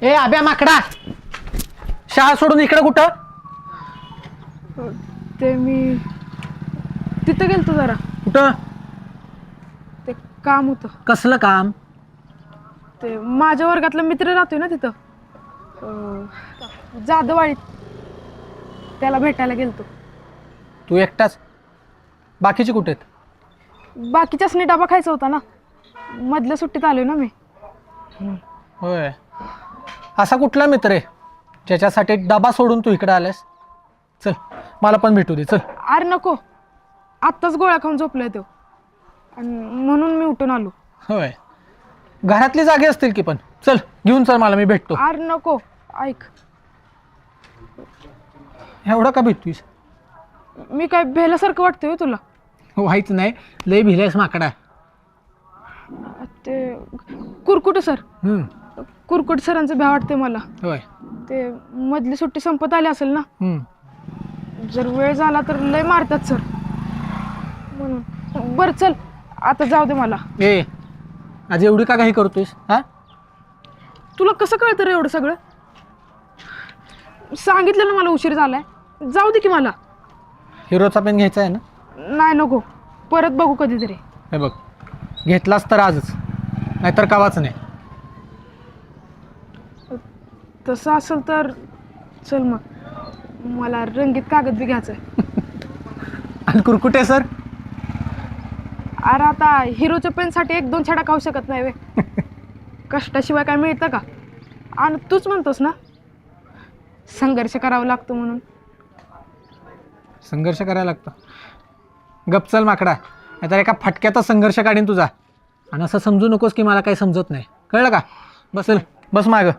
ए अभ्या माकडा, शाळा सोडून इकडे कुठं? ते मी तिथं गेलतो जरा. कुठं? ते काम होतं. कसलं काम? ते माझ्या वर्गातला मित्र राहतोय ना तिथं, जाधववाडीत, त्याला भेटायला गेलतो. तू एकटाच? बाकीचे कुठे आहेत? बाकीच्यासनी डबा खायचा होता ना, मधल्या सुट्टीत आलोय ना मी. होय. असा कुठला मित्र आहे ज्याच्यासाठी डबा सोडून तू इकडे आलास? चल मला पण भेटू दे, चल. अरे नको, आत्ताच गोळ्या खाऊन झोपलोय तो, आणि म्हणून मी उठून आलो. होय. घरातली जागे असतील की, पण चल घेऊन चल मला, मी भेटतो. अरे नको, ऐक. एवढं का भेटतोयस? मी काय भेल्यासारखं वाटतंय हो तुला? व्हायच नाही, लय भिलायस माकडा. ते कुरकुटे सर, कुरकुटे सरांचं भ्या वाटते मला. होय. ते मधली सुट्टी संपत आली असेल ना, जर वेळ झाला तर लय मारतात सर, म्हणून. बरं चल आता जाऊ दे मला. ए आज एवढी का काही करतोयस? हा, तुला कसं कळतं रे एवढं सगळं? सांगितलं ना मला उशीर झालाय, जाऊ दे की मला. हिरोचा पेन घ्यायचा आहे ना? नाही नको, परत बघू कधीतरी. हे बघ, घेतलास तर आजच, नाहीतर कावाच नाही. तसं असेल तर चल मग, मला रंगीत कागद बी घ्यायचा आहे. आणि कुरकुटे सर? अरे आता हिरोच्या पेनसाठी 1-2 छडा खाऊ शकत नाही वे. कष्टाशिवाय काय मिळतं का? आणि तूच म्हणतोस ना संघर्ष करावा लागतो म्हणून. संघर्ष करायला लागतो? गप चल माकडा, नाहीतर एका फटक्यातच संघर्ष काढीन तुझा. आणि असं समजू नकोस की मला काही समजत नाही, कळलं का? बस मागं.